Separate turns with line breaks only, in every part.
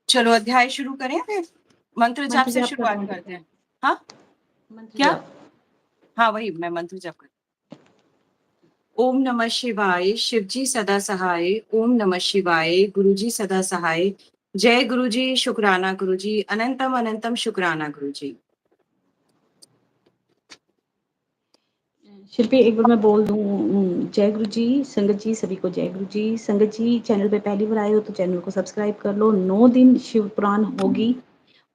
चलो अध्याय शुरू करें फिर मंत्र जाप
मंत्र
से
जाप
शुरुआत करते हैं। हाँ
मंत्र
क्या?
जाप।
हाँ वही मैं मंत्र जाप कर। ओम नमः शिवाय, शिवजी सदा सहाय। ओम नमः शिवाय, गुरुजी सदा सहाय। जय गुरुजी, शुक्राना गुरुजी, अनंतम अनंतम शुक्राना गुरुजी।
शिल्पी एक बार मैं बोल दूं, जय गुरु जी। संगत जी सभी को जय गुरु जी। संगत जी चैनल पे पहली बार आए हो तो चैनल को सब्सक्राइब कर लो। 9 दिन शिव पुराण होगी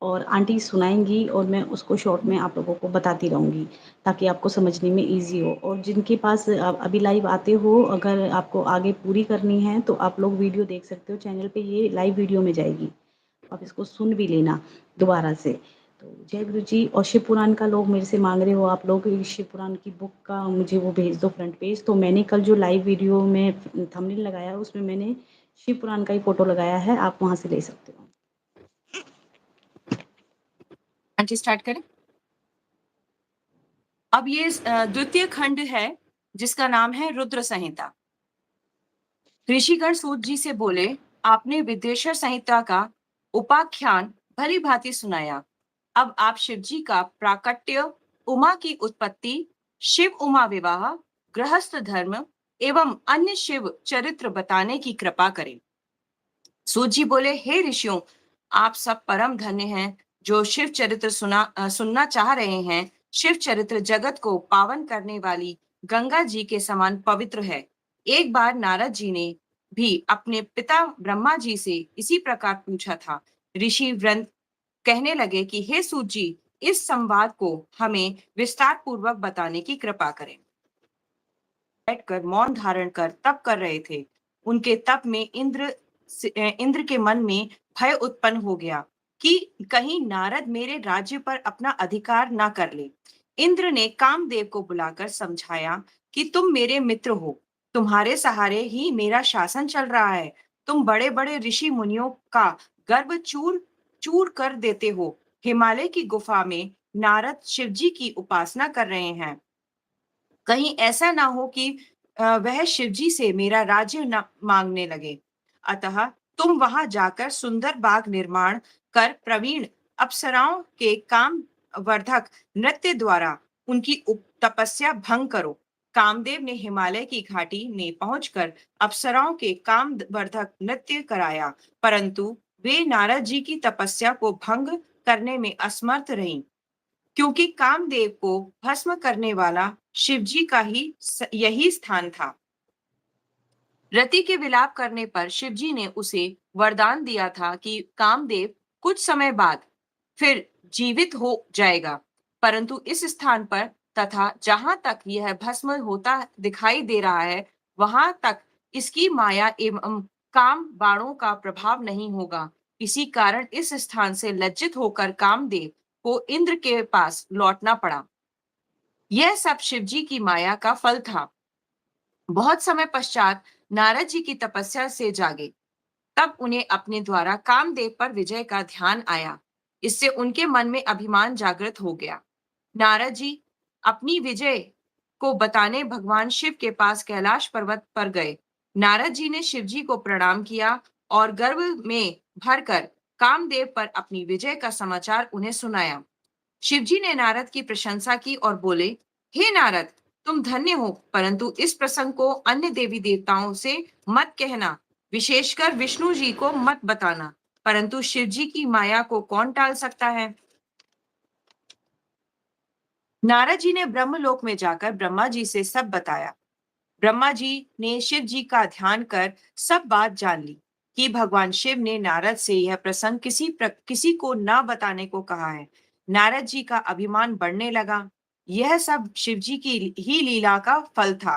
और आंटी सुनाएंगी और मैं उसको शॉर्ट में आप लोगों को बताती रहूंगी ताकि आपको समझने में इजी हो। और जिनके पास अभी लाइव आते हो, अगर आपको आगे पूरी करनी है तो आप लोग वीडियो देख सकते हो चैनल पे, ये लाइव वीडियो में जाएगी, आप इसको सुन भी लेना दोबारा से। तो जय गुरु जी। और शिव पुराण का लोग मेरे से मांग रहे हो आप लोग, शिव पुराण की बुक का मुझे वो भेज दो फ्रंट पेज। तो मैंने कल जो लाइव वीडियो में थंबनेल लगाया उसमें मैंने शिव पुराण का ही फोटो लगाया है, आप वहां से ले सकते हो।
आंटी स्टार्ट करें। अब ये द्वितीय खंड है जिसका नाम है रुद्र संहिता। ऋषिगण सूत जी से बोले, आपने विदेशर संहिता का उपाख्यान भली भांति सुनाया। अब आप शिव जी का प्राकट्य, उमा की उत्पत्ति, शिव उमा विवाह, गृहस्थ धर्म एवं अन्य शिव चरित्र बताने की कृपा करें। सूत जी बोले, हे ऋषियों, आप सब परम धन्य हैं जो शिव चरित्र सुनना चाह रहे हैं। शिव चरित्र जगत को पावन करने वाली गंगा जी के समान पवित्र है। एक बार नारद जी ने भी अपने पिता ब्रह्मा जी से इसी प्रकार पूछा था। ऋषि वृंद कहने लगे कि हे सूत जी, इस संवाद को हमें विस्तार पूर्वक बताने की कृपा करें। बैठकर मौन धारण कर तप कर रहे थे। उनके तप में इंद्र के मन में भय उत्पन्न हो गया कि कहीं नारद मेरे राज्य पर अपना अधिकार ना कर ले। इंद्र ने कामदेव को बुलाकर समझाया कि तुम मेरे मित्र हो, तुम्हारे सहारे ही मेरा शासन चल रहा है। तुम बड़े बड़े ऋषि मुनियों का गर्व चूर चूर कर देते हो। हिमालय की गुफा में नारद शिवजी की उपासना कर रहे हैं। कहीं ऐसा ना हो कि वह शिवजी से मेरा राज्य न मांगने लगे। अतः तुम वहां जाकर सुंदर बाग निर्माण कर प्रवीण अप्सराओं के काम वर्धक नृत्य द्वारा उनकी तपस्या भंग करो। कामदेव ने हिमालय की घाटी में पहुंचकर अप्सराओं के काम वर्धक नृत्य कराया, परंतु वे नारद जी की तपस्या को भंग करने में असमर्थ रहीं, क्योंकि कामदेव को भस्म करने वाला शिवजी का ही यही स्थान था। रति के विलाप करने पर शिवजी ने उसे वरदान दिया था कि कामदेव कुछ समय बाद फिर जीवित हो जाएगा, परंतु इस स्थान पर तथा जहां तक यह भस्म होता दिखाई दे रहा है, वहां तक इसकी माया एवं काम बाणों का प्रभाव नहीं होगा। इसी कारण इस स्थान से लज्जित होकर कामदेव को इंद्र के पास लौटना पड़ा। यह सब शिवजी की माया का फल था। बहुत समय पश्चात नारद जी की तपस्या से जागे, तब उन्हें अपने द्वारा कामदेव पर विजय का ध्यान आया। इससे उनके मन में अभिमान जागृत हो गया। नारद जी अपनी विजय को बताने भगवान शिव के पास कैलाश पर्वत पर गए। नारद जी ने शिव जी को प्रणाम किया और गर्व में भरकर कामदेव पर अपनी विजय का समाचार उन्हें सुनाया। शिवजी ने नारद की प्रशंसा की और बोले, हे नारद, तुम धन्य हो, परंतु इस प्रसंग को अन्य देवी देवताओं से मत कहना, विशेषकर विष्णु जी को मत बताना, परंतु शिव जी की माया को कौन टाल सकता है। नारद जी ने ब्रह्मलोक में जाकर ब्रह्मा जी से सब बताया। ब्रह्मा जी ने शिव जी का ध्यान कर सब बात जान ली कि भगवान शिव ने नारद से यह प्रसंग किसी को ना बताने को कहा है। नारद जी का अभिमान बढ़ने लगा। यह सब शिव जी की ही लीला का फल था।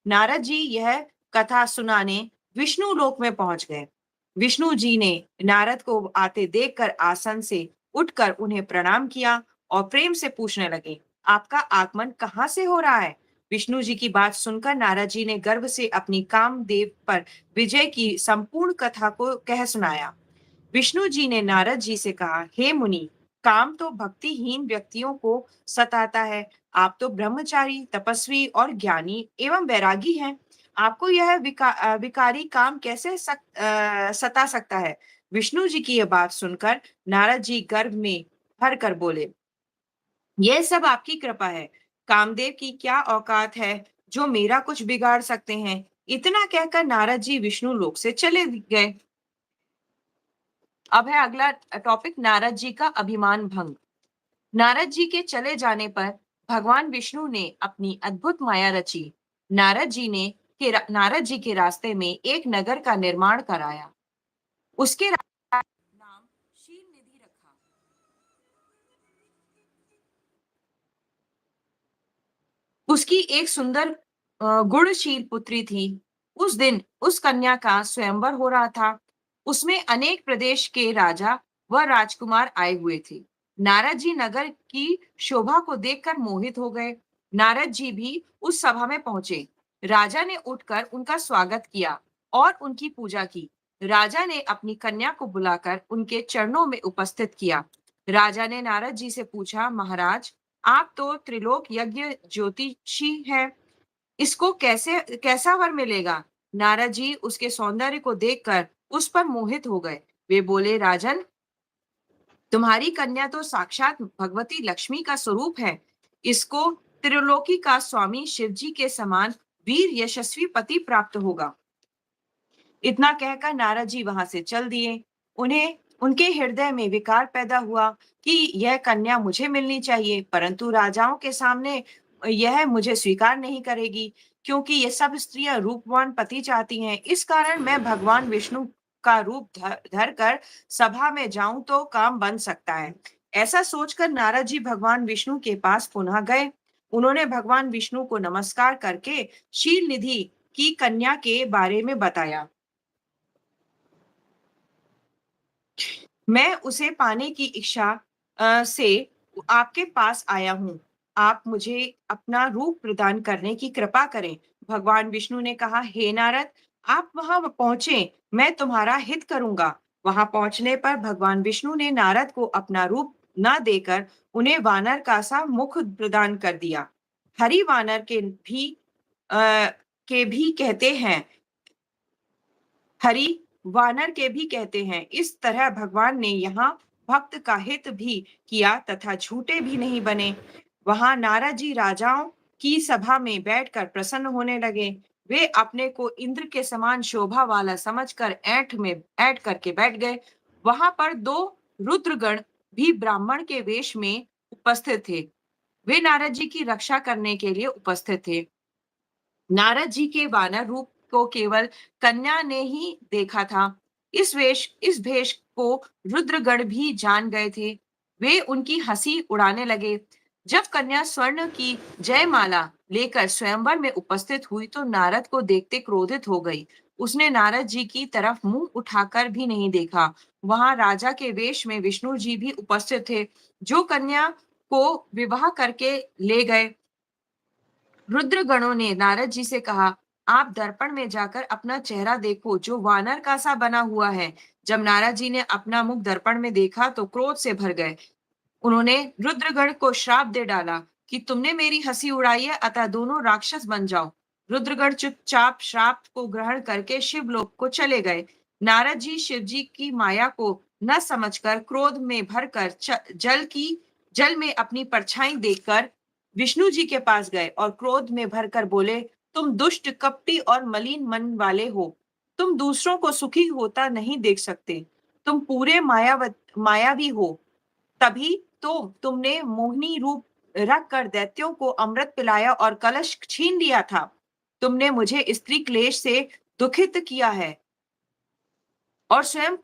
नारद जी यह कथा सुनाने विष्णु लोक में पहुंच गए। विष्णु जी ने नारद को आते देखकर आसन से उठकर उन्हें प्रणाम किया और प्रेम से पूछने लगे, आपका आगमन कहाँ से हो रहा है। विष्णु जी की बात सुनकर नारद जी ने गर्व से अपनी कामदेव पर विजय की संपूर्ण कथा को कह सुनाया। विष्णु जी ने नारद जी से कहा, हे मुनि, काम तो भक्तिहीन व्यक्तियों को सताता है। आप तो ब्रह्मचारी, तपस्वी और ज्ञानी एवं वैरागी हैं। आपको यह विकारी काम कैसे सता सकता है। विष्णु जी की यह बात सुनकर नारद जी गर्भ में भर कर बोले, यह सब आपकी कृपा है। कामदेव की क्या औकात है जो मेरा कुछ बिगाड़ सकते हैं। इतना कहकर नारद जी विष्णु लोक से चले गए। अब है अगला टॉपिक, नारद जी का अभिमान भंग। नारद जी के चले जाने पर भगवान विष्णु ने अपनी अद्भुत माया रची। नारद जी के रास्ते में एक नगर का निर्माण कराया। उसके नाम शील निधि रखा। उसकी एक सुंदर गुणशील पुत्री थी। उस दिन उस कन्या का स्वयंवर हो रहा था। उसमें अनेक प्रदेश के राजा व राजकुमार आए हुए थे। नारद जी नगर की शोभा को देखकर मोहित हो गए। नारद जी भी उस सभा में पहुंचे। राजा ने उठकर उनका स्वागत किया और उनकी पूजा की। राजा ने अपनी कन्या को बुलाकर उनके चरणों में उपस्थित किया। राजा ने नारद जी से पूछा, महाराज, आप तो त्रिलोक यज्ञ ज्योतिषी है, इसको कैसा वर मिलेगा। नारद जी उसके सौंदर्य को देखकर उस पर मोहित हो गए। वे बोले, राजन, तुम्हारी कन्या तो साक्षात भगवती लक्ष्मी का स्वरूप है। इसको त्रिलोकी का स्वामी शिव जी के समान वीर यशस्वी पति प्राप्त होगा। इतना कहकर नारद जी वहां से चल दिए। उन्हें उनके हृदय में विकार पैदा हुआ कि यह कन्या मुझे मिलनी चाहिए, परंतु राजाओं के सामने यह मुझे स्वीकार नहीं करेगी, क्योंकि ये सब स्त्रियां रूपवान पति चाहती हैं। इस कारण मैं भगवान विष्णु का रूप धर कर सभा में जाऊं तो काम बन सकता है। ऐसा सोचकर नारद जी भगवान विष्णु के पास पुनः गए। उन्होंने भगवान विष्णु को नमस्कार करके शील निधि की कन्या के बारे में बताया। मैं उसे पाने की इच्छा से आपके पास आया हूँ। आप मुझे अपना रूप प्रदान करने की कृपा करें। भगवान विष्णु ने कहा, हे नारद, आप वहां पहुंचे, मैं तुम्हारा हित करूंगा। वहां पहुंचने पर भगवान विष्णु ने नारद को अपना रूप न देकर उन्हें वानर का सा मुख प्रदान कर दिया। हरि वानर अ, के भी कहते हैं, हरि वानर के भी कहते हैं। इस तरह भगवान ने यहाँ भक्त का हित भी किया तथा झूठे भी नहीं बने। वहां नारद जी राजाओं की सभा में बैठकर प्रसन्न होने लगे। वे अपने को इंद्र के समान शोभा वाला समझकर ऐंठ करके बैठ गए। वहां पर दो रुद्रगण भी ब्राह्मण के वेश में उपस्थित थे। वे नारद जी की रक्षा करने के लिए उपस्थित थे। नारद जी के वानर रूप को केवल कन्या ने ही देखा था। इस भेष को रुद्रगण भी जान गए थे। वे उनकी हंसी उड़ाने लगे। जब कन्या स्वर्ण की जयमाला लेकर स्वयंवर में उपस्थित हुई तो नारद को देखते क्रोधित हो गई। उसने नारद जी की तरफ मुंह उठाकर भी नहीं देखा। वहां राजा के वेश में विष्णु जी भी उपस्थित थे, जो कन्या को विवाह करके ले गए। रुद्रगणों ने नारद जी से कहा, आप दर्पण में जाकर अपना चेहरा देखो, जो वानर का सा बना हुआ है। जब नारद जी ने अपना मुख दर्पण में देखा तो क्रोध से भर गए। उन्होंने रुद्रगण को श्राप दे डाला कि तुमने मेरी हंसी उड़ाई है, अतः दोनों राक्षस बन जाओ। रुद्रगण चुपचाप श्राप को ग्रहण करके शिवलोक को चले गए। नारद जी शिव जी की माया को न समझकर क्रोध में भरकर जल में अपनी परछाई देखकर विष्णु जी के पास गए और क्रोध में भरकर बोले, तुम दुष्ट, कपटी और मलिन मन वाले हो। तुम दूसरों को सुखी होता नहीं देख सकते। तुम पूरे मायावी हो। तभी तो तुमने मोहिनी रूप रख कर दैत्यों को अमृत पिलाया और कलश छीन लिया था। तुमने मुझे स्त्री क्लेश से दुखित किया है और स्वयं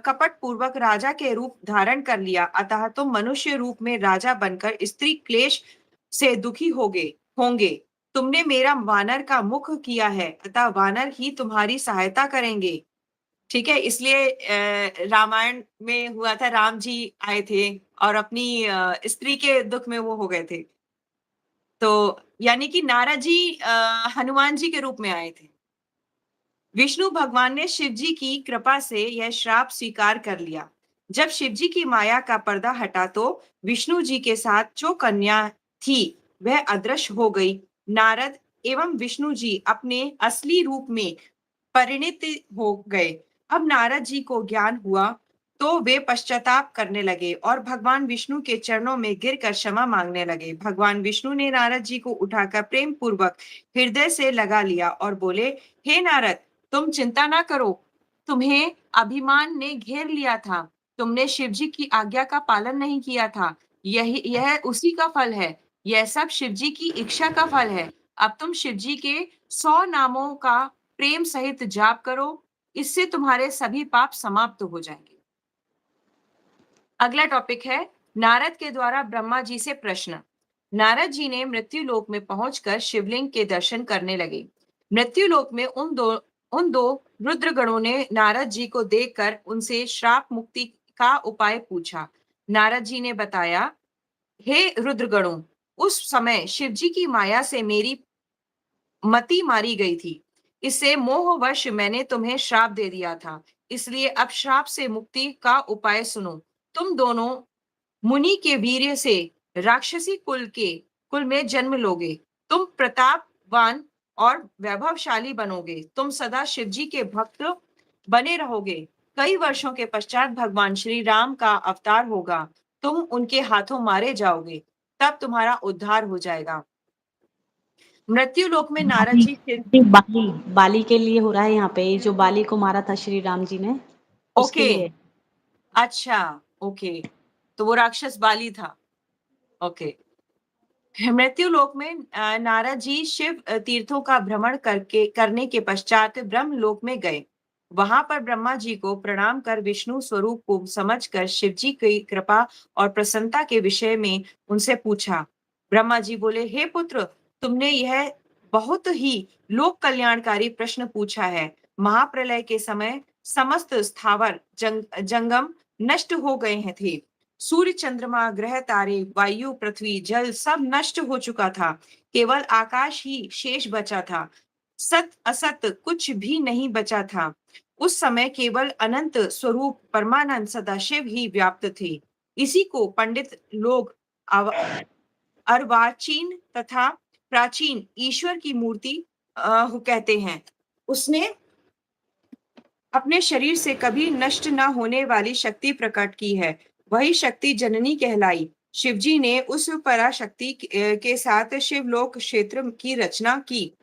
कपट पूर्वक राजा के रूप धारण कर लिया। अतः तुम मनुष्य रूप में राजा बनकर स्त्री क्लेश से दुखी होंगे। तुमने मेरा वानर का मुख किया है, अतः वानर ही तुम्हारी सहायता करेंगे। ठीक है, इसलिए रामायण में हुआ था, राम जी आए थे और अपनी स्त्री के दुख में वो हो गए थे। तो यानी कि नारद जी हनुमान जी के रूप में आए थे। विष्णु भगवान ने शिव जी की कृपा से यह श्राप स्वीकार कर लिया। जब शिव जी की माया का पर्दा हटा तो विष्णु जी के साथ जो कन्या थी वह अदृश्य हो गई। नारद एवं विष्णु जी अपने असली रूप में परिणित हो गए। अब नारद जी को ज्ञान हुआ तो वे पश्चाताप करने लगे और भगवान विष्णु के चरणों में गिरकर क्षमा मांगने लगे। भगवान विष्णु ने नारद जी को उठाकर प्रेम पूर्वक हृदय से लगा लिया और बोले, हे नारद, तुम चिंता ना करो। तुम्हें अभिमान ने घेर लिया था। तुमने शिव जी की आज्ञा का पालन नहीं किया था। यह उसी का फल है। यह सब शिव जी की इच्छा का फल है। अब तुम शिव जी के 100 नामों का प्रेम सहित जाप करो। इससे तुम्हारे सभी पाप समाप्त हो जाएंगे। अगला टॉपिक है नारद के द्वारा ब्रह्मा जी से प्रश्न। नारद जी ने मृत्यु लोक में पहुंचकर शिवलिंग के दर्शन करने लगे। मृत्यु लोक में उन दो रुद्र गणों ने नारद जी को देखकर उनसे श्राप मुक्ति का उपाय पूछा। नारद जी ने बताया, हे रुद्रगणों, उस समय शिव जी की माया से मेरी मति मारी गई थी। इससे मोहवश मैंने तुम्हें श्राप दे दिया था। इसलिए अब श्राप से मुक्ति का उपाय सुनो। तुम दोनों मुनि के वीर्य से राक्षसी कुल में जन्म लोगे। तुम प्रतापवान और वैभवशाली बनोगे। तुम सदा शिव जी के भक्त बने रहोगे। कई वर्षों के पश्चात भगवान श्री राम का अवतार होगा। तुम उनके हाथों मारे जाओगे। तब तुम्हारा उद्धार हो जाएगा। मृत्यु लोक में नारद
बाली
जी फिर
बाली बाली के लिए हो रहा है यहाँ पे, जो बाली को मारा था श्री राम जी ने, उसके
ओके,
लिए।
अच्छा, ओके, तो वो राक्षस बाली था। ओके। मृत्यु लोक में नारद जी शिव तीर्थों का भ्रमण करने के पश्चात ब्रह्म लोक में गए। वहां पर ब्रह्मा जी को प्रणाम कर विष्णु स्वरूप को समझकर शिव जी की कृपा और प्रसन्नता के विषय में उनसे पूछा। ब्रह्मा जी बोले, हे पुत्र, तुमने यह बहुत ही लोक कल्याणकारी प्रश्न पूछा है। महाप्रलय के समय समस्त स्थावर जंगम नष्ट हो गए हैं थे। सूर्य, चंद्रमा, ग्रह, तारे, वायु, पृथ्वी, जल सब नष्ट हो चुका था। केवल आकाश ही शेष बचा था। सत असत कुछ भी नहीं बचा था। उस समय केवल अनंत स्वरूप परमानंद सदाशिव ही व्याप्त थे। इसी को पंडित लोग अर्वाचीन तथा प्राचीन ईश्वर की मूर्ति कहते हैं। उसने अपने शरीर से कभी नष्ट न होने वाली शक्ति प्रकट की है। वही शक्ति जननी कहलाई। शिवजी ने उस पराशक्ति के साथ शिवलोक क्षेत्र की रचना की,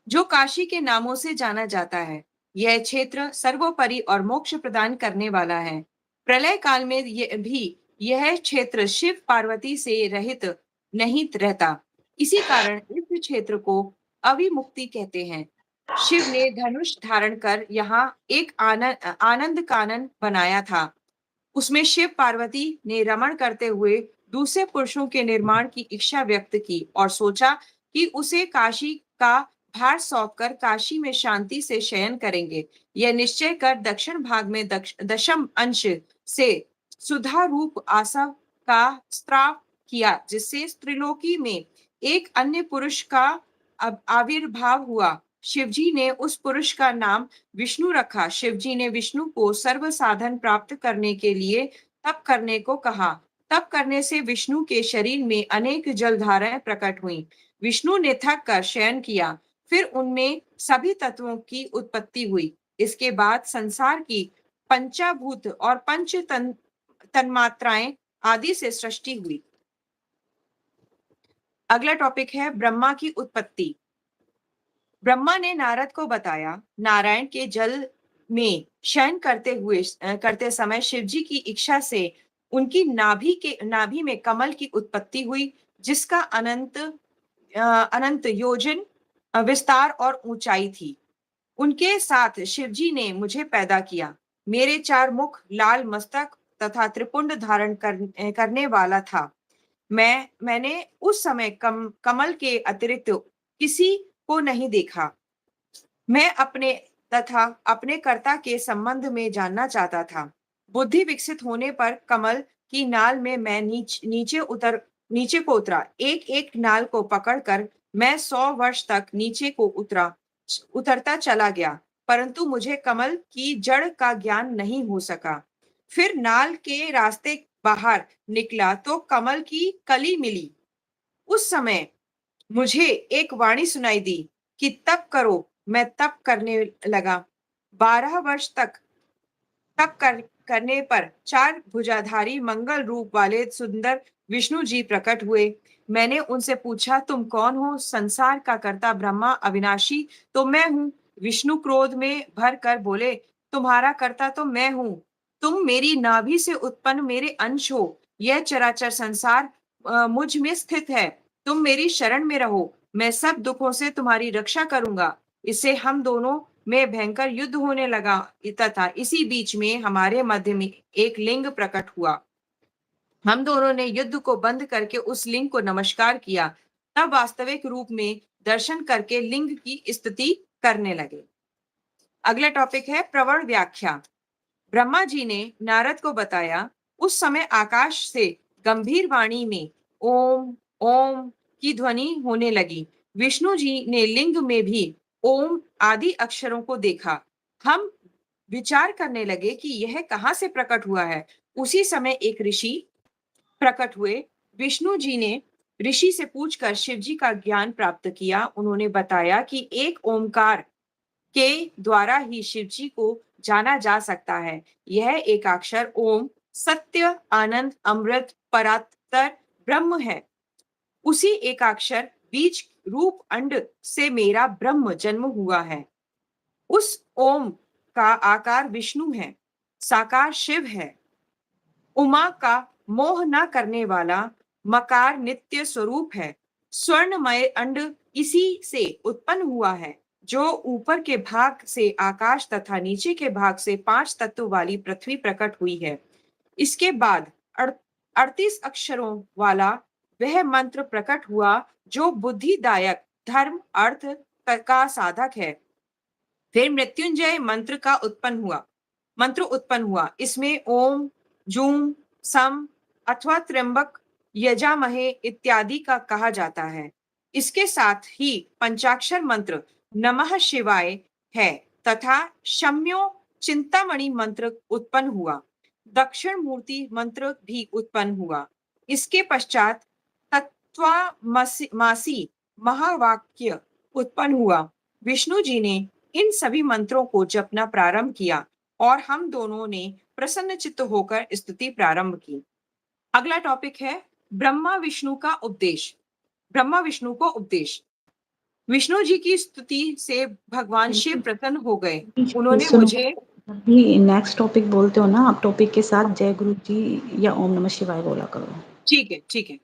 जो काशी के नामों से जाना जाता है। यह क्षेत्र सर्वोपरि और मोक्ष प्रदान करने वाला है। प्रलय काल में यह क्षेत्र शिव पार्वती से रहित नहीं रहता। इसी कारण इस क्षेत्र को अविमुक्ति कहते हैं। शिव ने धनुष धारण कर यहाँ एक आनंद कानन बनाया था। उसमें शिव पार्वती ने रमण करते हुए दूसरे पुरुषों के निर्माण की इच्छा व्यक्त की और सोचा कि उसे काशी का भार सौंपकर काशी में शांति से शयन करेंगे। यह निश्चय कर दक्षिण भाग में दशम अंश से सुधा रूप आसव का स्त्राव किया, जिससे त्रिलोकी में एक अन्य पुरुष का आविर्भाव हुआ। शिवजी ने उस पुरुष का नाम विष्णु रखा। शिवजी ने विष्णु को सर्व साधन प्राप्त करने के लिए तप करने को कहा। तप करने से विष्णु के शरीर में अनेक जलधाराएं प्रकट हुई। विष्णु ने थक कर शयन किया। फिर उनमें सभी तत्वों की उत्पत्ति हुई। इसके बाद संसार की पंचाभूत और पंच तन्मात्राएं आदि से सृष्टि हुई। अगला टॉपिक है ब्रह्मा की उत्पत्ति। ब्रह्मा ने नारद को बताया, नारायण के जल में शयन करते समय शिवजी की इच्छा से उनकी नाभि में कमल की उत्पत्ति हुई, जिसका अनंत योजन विस्तार और ऊंचाई थी। उनके साथ शिवजी ने मुझे पैदा किया। मेरे 4 मुख, लाल मस्तक तथा त्रिपुंड धारण करने वाला था। मैंने उस समय कमल के अतिरिक्त किसी को नहीं देखा। मैं अपने कर्ता के संबंध में जानना चाहता था। बुद्धि विकसित होने पर कमल की नाल में मैं नीचे को उतरा। एक एक नाल को पकड़कर मैं 100 वर्ष तक नीचे को उतरता चला गया, परंतु मुझे कमल की जड़ का ज्ञान नहीं हो सका। फिर नाल के रास्ते बाहर निकला तो कमल की कली मिली। उस समय मुझे एक वाणी सुनाई दी कि तप करो। मैं तप करने लगा। 12 वर्ष तक तप करने पर 4 भुजाधारी मंगल रूप वाले सुंदर विष्णु जी प्रकट हुए। मैंने उनसे पूछा, तुम कौन हो? संसार का कर्ता ब्रह्मा अविनाशी तो मैं हूँ। विष्णु क्रोध में भर कर बोले, तुम्हारा कर्ता तो मैं हूँ। तुम मेरी नाभि से उत्पन्न मेरे अंश हो। यह चराचर संसार मुझ में स्थित है। तुम मेरी शरण में रहो, मैं सब दुखों से तुम्हारी रक्षा करूंगा। इससे हम दोनों में भयंकर युद्ध होने लगा तथा इसी बीच में हमारे मध्य में एक लिंग प्रकट हुआ। हम दोनों ने युद्ध को बंद करके उस लिंग को नमस्कार किया। तब वास्तविक रूप में दर्शन करके लिंग की स्तुति करने लगे। अगला टॉपिक है प्रवण व्याख्या। ब्रह्मा जी ने नारद को बताया, उस समय आकाश से गंभीर वाणी में ओम ओम की ध्वनि होने लगी। विष्णु जी ने लिंग में भी ओम आदि अक्षरों को देखा। हम विचार करने लगे कि यह कहाँ से प्रकट हुआ है। उसी समय एक ऋषि प्रकट हुए। विष्णु जी ने ऋषि से पूछकर शिव जी का ज्ञान प्राप्त किया। उन्होंने बताया कि एक ओमकार के द्वारा ही शिव जी को जाना जा सकता है। यह एकाक्षर ओम सत्य आनंद अमृत परात्पर ब्रह्म है। उसी एकाक्षर बीज रूप अंड से मेरा ब्रह्म जन्म हुआ है। उस ओम का आकार विष्णु है, साकार शिव है। उमा का मोह न करने वाला मकार नित्य स्वरूप है। स्वर्णमय अंड इसी से उत्पन्न हुआ है, जो ऊपर के भाग से आकाश तथा नीचे के भाग से 5 तत्व वाली पृथ्वी प्रकट हुई है। इसके बाद 38 अक्षरों वाला वह मंत्र प्रकट हुआ, जो बुद्धिदायक धर्म अर्थ का साधक है। फिर मृत्युंजय मंत्र उत्पन्न हुआ। इसमें ओम जूम सम अथवा त्र्यंबक यजामहे इत्यादि का कहा जाता है। इसके साथ ही पंचाक्षर मंत्र नमः शिवाय है तथा शम्यो चिंतामणि मंत्र उत्पन्न हुआ। दक्षिण मूर्ति मंत्र भी उत्पन्न हुआ। इसके पश्चात तत्वामासी महावाक्य उत्पन्न हुआ। विष्णु जी ने इन सभी मंत्रों को जपना प्रारंभ किया और हम दोनों ने प्रसन्न चित्त होकर स्तुति प्रारंभ की। अगला टॉपिक है ब्रह्मा विष्णु का उपदेश। ब्रह्मा विष्णु को उपदेश। विष्णु जी की स्तुति से भगवान शिव प्रसन्न हो गए। उन्होंने
सुनो,
मुझे
अभी नेक्स्ट टॉपिक बोलते हो ना, आप टॉपिक के साथ जय गुरु जी या ओम नमः शिवाय बोला करो।
ठीक है, ठीक है।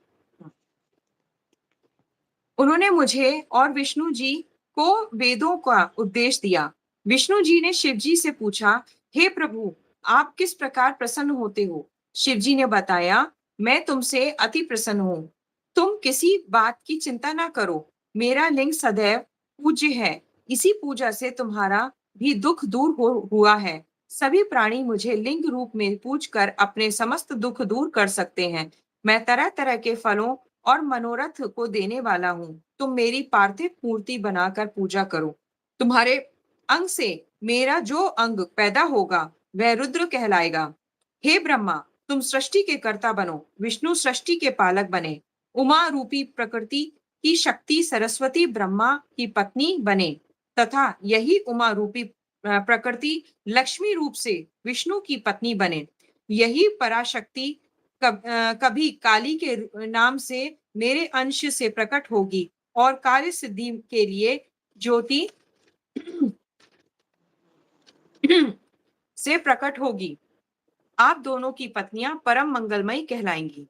उन्होंने मुझे और विष्णु जी को वेदों का उपदेश दिया। विष्णु जी ने शिव जी से पूछा, हे प्रभु, आप किस प्रकार प्रसन्न होते हो? शिव जी ने बताया, मैं तुमसे अति प्रसन्न हूँ। तुम किसी बात की चिंता ना करो। मेरा लिंग सदैव पूज्य है। इसी पूजा से तुम्हारा भी दुख दूर हुआ है। सभी प्राणी मुझे लिंग रूप में पूजकर अपने समस्त दुख दूर कर सकते हैं। मैं तरह तरह के फलों और मनोरथ को देने वाला हूँ। तुम मेरी पार्थिव मूर्ति बनाकर पूजा करो। तुम्हारे अंग से मेरा जो अंग पैदा होगा वह रुद्र कहलाएगा। हे ब्रह्मा, तुम सृष्टि के कर्ता बनो। विष्णु सृष्टि के पालक बने। उमा रूपी प्रकृति की शक्ति सरस्वती ब्रह्मा की पत्नी बने तथा यही उमा रूपी प्रकृति लक्ष्मी रूप से विष्णु की पत्नी बने। यही पराशक्ति कभी काली के नाम से मेरे अंश से प्रकट होगी और कार्य सिद्धि के लिए ज्योति से प्रकट होगी। आप दोनों की पत्नियां परम मंगलमयी कहलाएंगी।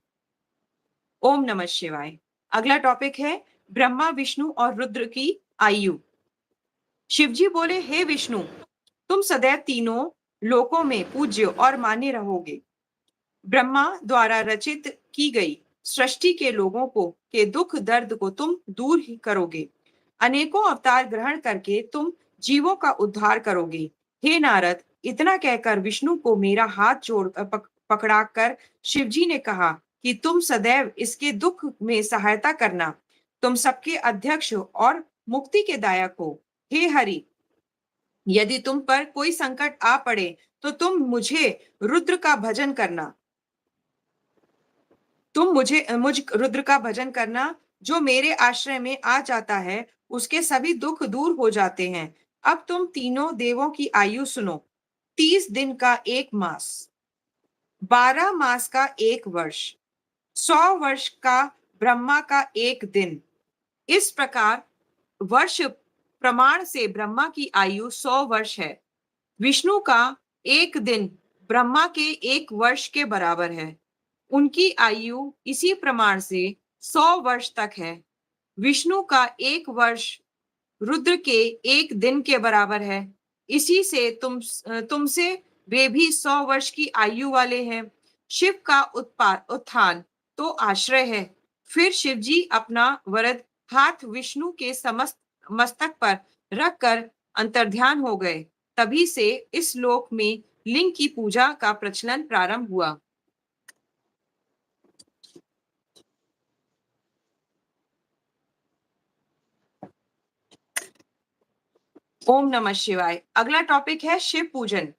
ओम नमः शिवाय। अगला टॉपिक है ब्रह्मा विष्णु और रुद्र की आयु। शिवजी बोले, हे विष्णु, तुम सदैव तीनों लोकों में पूज्य और मान्य रहोगे। ब्रह्मा द्वारा रचित की गई सृष्टि के लोगों को के दुख दर्द को तुम दूर ही करोगे। अनेकों अवतार ग्रहण करके तुम जीवों का उद्धार करोगे। हे नारद, इतना कहकर विष्णु को मेरा हाथ जोड़ पकड़ाकर शिवजी ने कहा कि तुम सदैव इसके दुख में सहायता करना। तुम सबके अध्यक्ष और मुक्ति के दायक हो। हे हरि, यदि तुम पर कोई संकट आ पड़े तो तुम मुझे रुद्र का भजन करना। मुझ रुद्र का भजन करना। जो मेरे आश्रय में आ जाता है उसके सभी दुख दूर हो जाते हैं। अब तुम तीनों देवों की आयु सुनो। 30 दिन का एक मास, 12 मास का एक वर्ष, 100 वर्ष का ब्रह्मा का एक दिन। इस प्रकार वर्ष प्रमाण से ब्रह्मा की आयु 100 वर्ष है। विष्णु का एक दिन ब्रह्मा के एक वर्ष के बराबर है। उनकी आयु इसी प्रमाण से 100 वर्ष तक है। विष्णु का एक वर्ष रुद्र के एक दिन के बराबर है। इसी से तुमसे वे भी 100 वर्ष की आयु वाले हैं। शिव का उत्थान तो आश्रय है। फिर शिव जी अपना वरद हाथ विष्णु के समस्त मस्तक पर रखकर अंतर्ध्यान हो गए। तभी से इस लोक में लिंग की पूजा का प्रचलन प्रारंभ हुआ। ओम नमः शिवाय। अगला टॉपिक है शिव पूजन।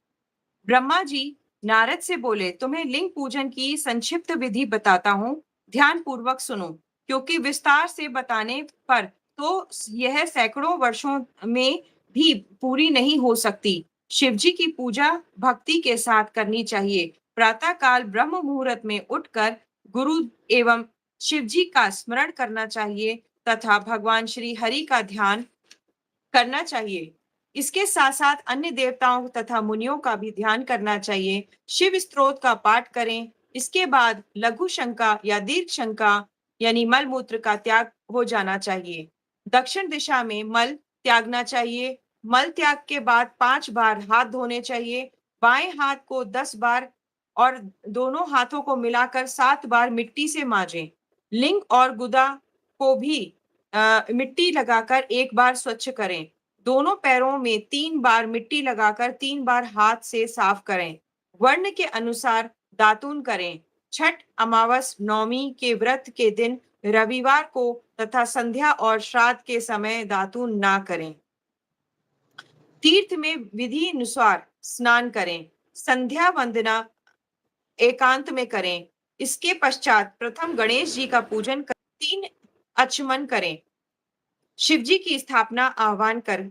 ब्रह्मा जी नारद से बोले, तुम्हें लिंग पूजन की संक्षिप्त विधि बताता हूँ, ध्यान पूर्वक सुनो, क्योंकि विस्तार से बताने पर तो यह सैकड़ों वर्षों में भी पूरी नहीं हो सकती। शिवजी की पूजा भक्ति के साथ करनी चाहिए। प्रातः काल ब्रह्म मुहूर्त में उठकर गुरु एवं शिवजी का स्मरण करना चाहिए तथा भगवान श्री हरि का ध्यान करना चाहिए। इसके साथ साथ अन्य देवताओं तथा मुनियों का भी ध्यान करना चाहिए। शिव स्तोत्र का पाठ करें। इसके बाद लघु शंका या दीर्घ शंका यानी मल मूत्र का त्याग हो जाना चाहिए। दक्षिण दिशा में मल त्यागना चाहिए। मल त्याग के बाद 5 बार हाथ धोने चाहिए। बाएं हाथ को 10 बार और दोनों हाथों को मिलाकर 7 बार मिट्टी से मांजें। लिंग और गुदा को भी मिट्टी लगाकर एक बार स्वच्छ करें। दोनों पैरों में 3 बार मिट्टी लगाकर 3 बार हाथ से साफ करें। वर्ण के अनुसार दातून करें। छठ, अमावस, नवमी के व्रत के दिन, रविवार को तथा संध्या और श्राद्ध के समय दातून ना करें। तीर्थ में विधि अनुसार स्नान करें। संध्या वंदना एकांत में करें। इसके पश्चात प्रथम गणेश जी का पूजन कर 3 अचमन करें। शिव जी की स्थापना आह्वान कर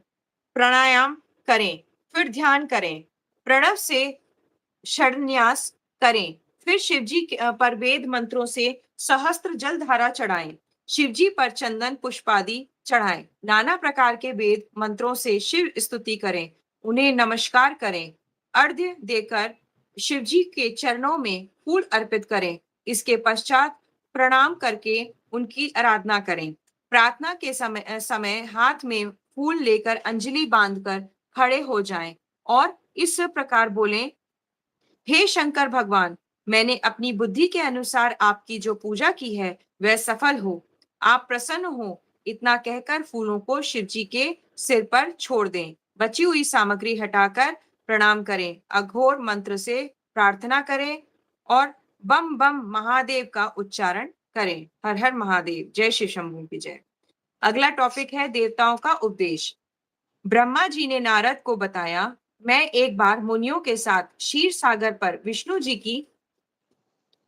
प्राणायाम करें। फिर ध्यान करें। प्रणव से षडन्यास करें। फिर शिव जी पर वेद मंत्रों से सहस्त्र जल धारा चढ़ाएं। शिव जी पर चंदन पुष्पादि चढ़ाएं। नाना प्रकार के वेद मंत्रों से शिव स्तुति करें। उन्हें नमस्कार करें। अर्घ्य देकर शिव जी के चरणों में फूल अर्पित करें। इसके पश्चात प्रणाम करके उनकी आराधना करें। प्रार्थना के समय हाथ में फूल लेकर अंजलि बांधकर खड़े हो जाएं और इस प्रकार बोलें, हे शंकर भगवान, मैंने अपनी बुद्धि के अनुसार आपकी जो पूजा की है वह सफल हो, आप प्रसन्न हो। इतना कहकर फूलों को शिव जी के सिर पर छोड़ दें। बची हुई सामग्री हटाकर प्रणाम करें। अघोर मंत्र से प्रार्थना करें और बम बम महादेव का उच्चारण करें। हर हर महादेव। जय शिव शंभू की जय। अगला टॉपिक है देवताओं का उपदेश। ब्रह्मा जी ने नारद को बताया, मैं एक बार मुनियों के साथ क्षीर सागर पर विष्णु जी की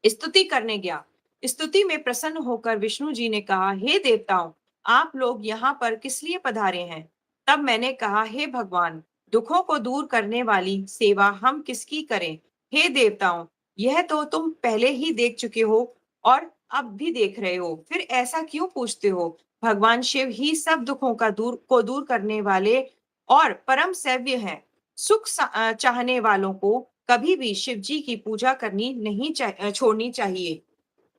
स्तुति करने गया। स्तुति में प्रसन्न होकर विष्णु जी ने कहा, हे देवताओं, आप लोग यहाँ पर किस लिए पधारे हैं? तब मैंने कहा, हे भगवान, दुखों को दूर करने वाली सेवा हम किसकी करें? हे देवताओं, यह तो तुम पहले ही देख चुके हो और अब भी देख रहे हो, फिर ऐसा क्यों पूछते हो? भगवान शिव ही सब दुखों का दूर करने वाले और परम सेव्य हैं। चाहने वालों को कभी भी शिव जी की पूजा करनी नहीं छोड़नी चाहिए।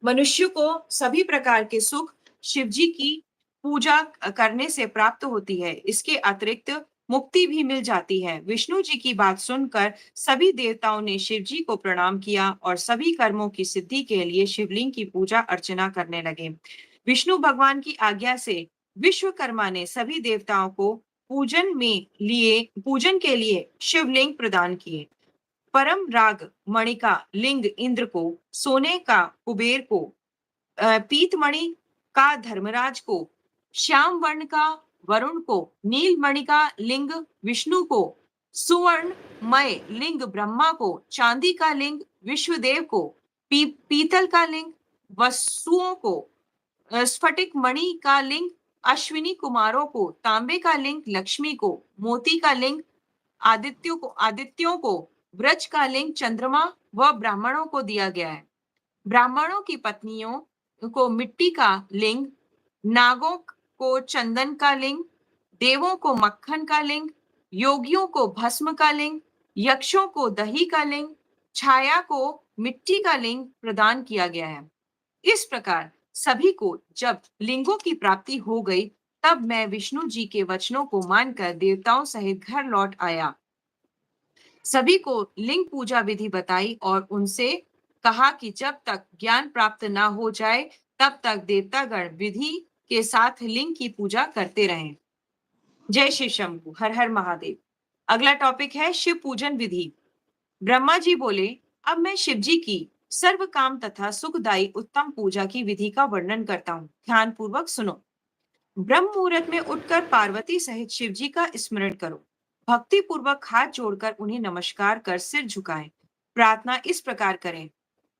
मनुष्य को सभी प्रकार के सुख शिव जी की पूजा करने से प्राप्त होती है। इसके अतिरिक्त मुक्ति भी मिल जाती है। विष्णु जी की बात सुनकर सभी देवताओं ने शिव जी को प्रणाम किया और सभी कर्मों की सिद्धि के लिए शिवलिंग की पूजा अर्चना करने लगे। विष्णु भगवान की आज्ञा से विश्वकर्मा ने सभी देवताओं को पूजन के लिए शिवलिंग प्रदान किए। परम राग मणि का लिंग इंद्र को, सोने का कुबेर को, पीतमणि का धर्मराज को, श्याम वर्ण का वरुण को, नील मणि का लिंग विष्णु को, सुवर्णमय लिंग ब्रह्मा को, चांदी का लिंग विश्वदेव को, पीतल का लिंग वसुओं को, स्फटिक मणि का लिंग अश्विनी कुमारों को तांबे का लिंग, लक्ष्मी को मोती का लिंग, आदित्यों को ब्रज का लिंग, चंद्रमा व ब्राह्मणों को दिया गया है। ब्राह्मणों की पत्नियों को मिट्टी का लिंग, नागों को चंदन का लिंग, देवों को मक्खन का लिंग, योगियों को भस्म का लिंग, यक्षों को दही का लिंग, छाया को मिट्टी का लिंग प्रदान किया गया है। इस प्रकार सभी को जब लिंगों की प्राप्ति हो गई, तब मैं विष्णु जी के वचनों को मानकर देवताओं सहित घर लौट आया। सभी को लिंग पूजा विधि बताई और उनसे कहा कि जब तक ज्ञान प्राप्त ना हो जाए, तब तक देवतागण विधि के साथ लिंग की पूजा करते रहें। जय श्री शंभू, हर हर महादेव। अगला टॉपिक है शिव पूजन विधि। ब्रह्मा जी बोले, अब मैं शिव जी की सर्व काम तथा सुखदायी उत्तम पूजा की विधि का वर्णन करता हूँ, ध्यान पूर्वक सुनो। ब्रह्म मुहूर्त में उठकर पार्वती सहित शिव जी का स्मरण करो। भक्ति पूर्वक हाथ जोड़कर उन्हें नमस्कार कर सिर झुकाएं। प्रार्थना इस प्रकार करें,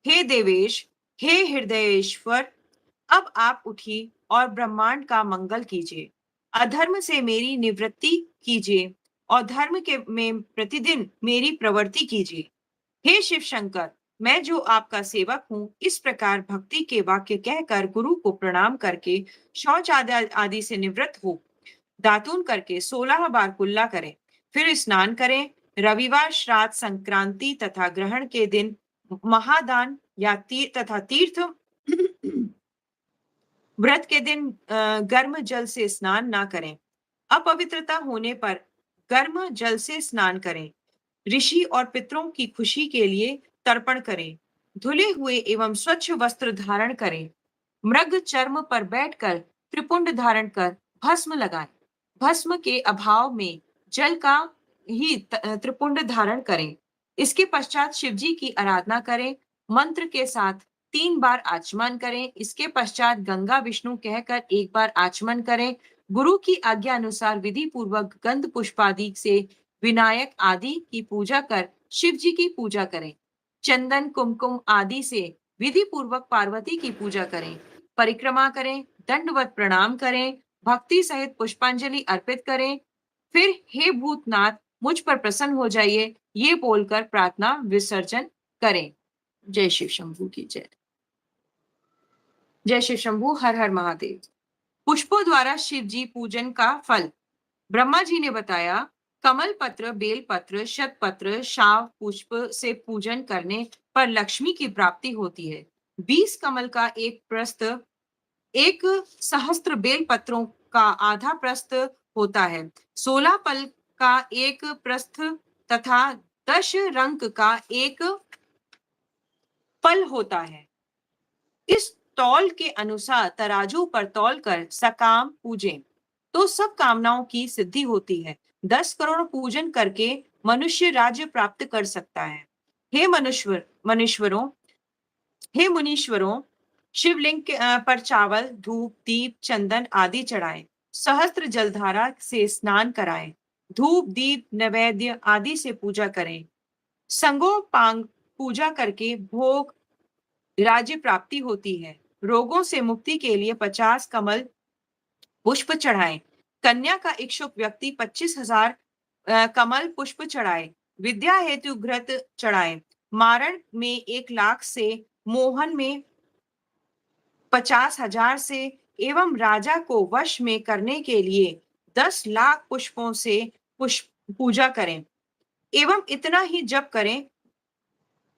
हे देवेश, हे हृदयेश्वर, अब आप उठिए और ब्रह्मांड का मंगल कीजिए। अधर्म से मेरी निवृत्ति कीजिए और धर्म के में प्रतिदिन मेरी प्रवृत्ति कीजिए। हे शिव शंकर, मैं जो आपका सेवक हूँ, इस प्रकार भक्ति के वाक्य कहकर गुरु को प्रणाम करके शौच आदि से निवृत्त हो दातून करके 16 बार कुल्ला करें, फिर स्नान करें। रविवार, श्राद्ध, संक्रांति तथा ग्रहण के दिन महादान या तीर्थ व्रत के दिन गर्म जल से स्नान ना करें। अपवित्रता होने पर गर्म जल से स्नान करें। ऋषि और पितरों की खुशी के लिए तर्पण करें। धुले हुए एवं स्वच्छ वस्त्र धारण करें। मृग चर्म पर बैठकर त्रिपुंड धारण कर भस्म लगाएं। भस्म के अभाव में जल का ही त्रिपुंड धारण करें। इसके पश्चात शिव जी की आराधना करें। मंत्र के साथ 3 बार आचमन करें। इसके पश्चात गंगा विष्णु कहकर 1 बार आचमन करें। गुरु की आज्ञा अनुसार विधि पूर्वक गंध पुष्पादि से विनायक आदि की पूजा कर शिव जी की पूजा करें। चंदन कुमकुम आदि से विधि पूर्वक पार्वती की पूजा करें। परिक्रमा करें, दंडवत प्रणाम करें, भक्ति सहित पुष्पांजलि अर्पित करें। फिर हे भूतनाथ, मुझ पर प्रसन्न हो जाइए, ये बोलकर प्रार्थना विसर्जन करें। जय शिव शंभू की जय। जय शिव शंभू, हर हर महादेव। पुष्पों द्वारा शिव जी पूजन का फल। ब्रह्मा जी ने बताया, कमल पत्र, बेल पत्र, शत पत्र, शाव पुष्प से पूजन करने पर लक्ष्मी की प्राप्ति होती है। 20 कमल का एक प्रस्थ, 1 सहस्त्र बेल पत्रों का आधा प्रस्थ होता है। 16 पल का एक प्रस्थ तथा 10 रंक का एक पल होता है। इस तौल के अनुसार तराजू पर तौल कर सकाम पूजें तो सब कामनाओं की सिद्धि होती है। 10 करोड़ पूजन करके मनुष्य राज्य प्राप्त कर सकता है। हे मुनीश्वरों, शिवलिंग पर चावल, धूप, दीप, चंदन आदि चढ़ाएं। सहस्त्र जलधारा से स्नान कराएं। धूप, दीप, नैवेद्य आदि से पूजा करें। संगोपांग पूजा करके भोग राज्य प्राप्ति होती है। रोगों से मुक्ति के लिए 50 कमल पुष्प चढ़ाएं। कन्या का इच्छुक व्यक्ति 25,000 कमल पुष्प चढ़ाए। विद्या हेतु घृत चढ़ाए। मारण में 1 लाख से, मोहन में 50,000 से एवं राजा को वश में करने के लिए 10 लाख पुष्पों से पुष्प पूजा करें एवं इतना ही जप करें।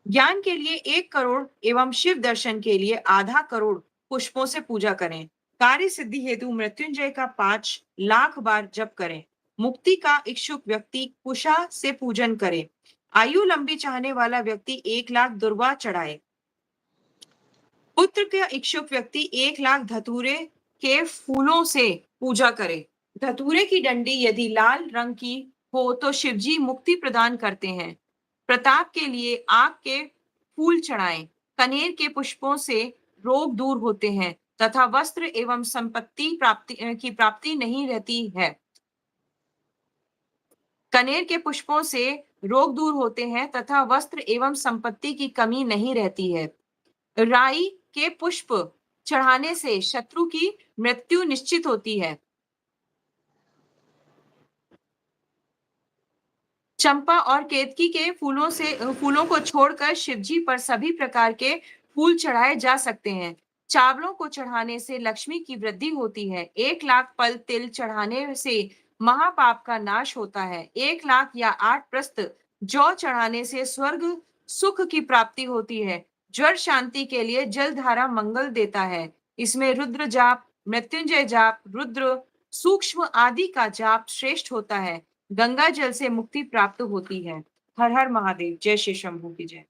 ज्ञान के लिए 1 करोड़ एवं शिव दर्शन के लिए आधा करोड़ पुष्पों से पूजा करें। कार्य सिद्धि हेतु मृत्युंजय का 5 लाख बार जप करें। मुक्ति का इच्छुक व्यक्ति कुशा से पूजन करे। आयु लंबी चाहने वाला व्यक्ति 1 लाख दुर्वा चढ़ाए। पुत्र का इच्छुक व्यक्ति 1 लाख धतूरे के फूलों से पूजा करे। धतूरे की डंडी यदि लाल रंग की हो तो शिवजी मुक्ति प्रदान करते हैं। प्रताप के लिए आग के फूल चढ़ाएं। कनेर के पुष्पों से रोग दूर होते हैं तथा वस्त्र एवं संपत्ति की प्राप्ति नहीं रहती है। कनेर के पुष्पों से रोग दूर होते हैं तथा वस्त्र एवं संपत्ति की कमी नहीं रहती है। राई के पुष्प चढ़ाने से शत्रु की मृत्यु निश्चित होती है। चंपा और केतकी के फूलों को छोड़कर शिवजी पर सभी प्रकार के फूल चढ़ाए जा सकते हैं। चावलों को चढ़ाने से लक्ष्मी की वृद्धि होती है। 1 लाख पल तिल चढ़ाने से महापाप का नाश होता है। 1 लाख या 8 प्रस्त जौ चढ़ाने से स्वर्ग सुख की प्राप्ति होती है। ज्वर शांति के लिए जलधारा मंगल देता है। इसमें रुद्र जाप, मृत्युंजय जाप, रुद्र सूक्ष्म आदि का जाप श्रेष्ठ होता है। गंगा जल से मुक्ति प्राप्त होती है। हर हर महादेव। जय श्री शंभू की जय।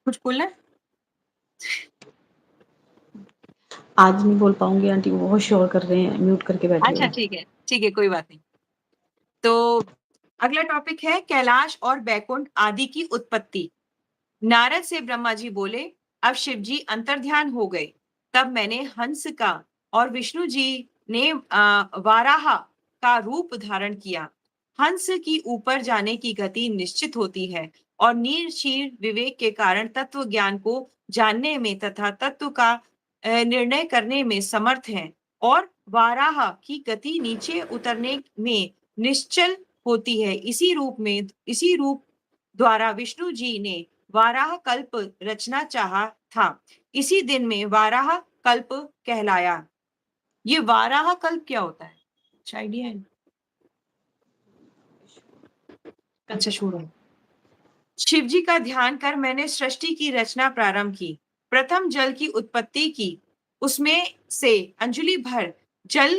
कुछ बोलना है?
आज नहीं बोल पाऊंगी आंटी, वो बहुत शोर कर रहे हैं, म्यूट करके बैठे हुए
अच्छा
हैं।
ठीक है, कोई बात नहीं। तो अगला टॉपिक है कैलाश और बैकुंठ आदि की उत्पत्ति। नारद से ब्रह्मा जी बोले, अब शिव जी अंतर्ध्यान हो गए। तब मैंने हंस का और विष्णु जी ने वाराह का रूप धारण किया। हंस की ऊपर जाने की गति निश्चित होती है और नीर विवेक के कारण तत्व ज्ञान को जानने में तथा तत्व का निर्णय करने में समर्थ है, और वाराह की गति नीचे उतरने में निश्चल होती है। इसी रूप द्वारा विष्णु जी ने वाराह कल्प रचना चाहा था। इसी दिन में वाराह कल्प कहलाया। ये वाराह कल्प क्या होता है? कुछ आइडिया है? अच्छा छोड़ो। शिव जी का ध्यान कर मैंने सृष्टि की रचना प्रारंभ की। प्रथम जल की उत्पत्ति की। उसमें से अंजलि भर जल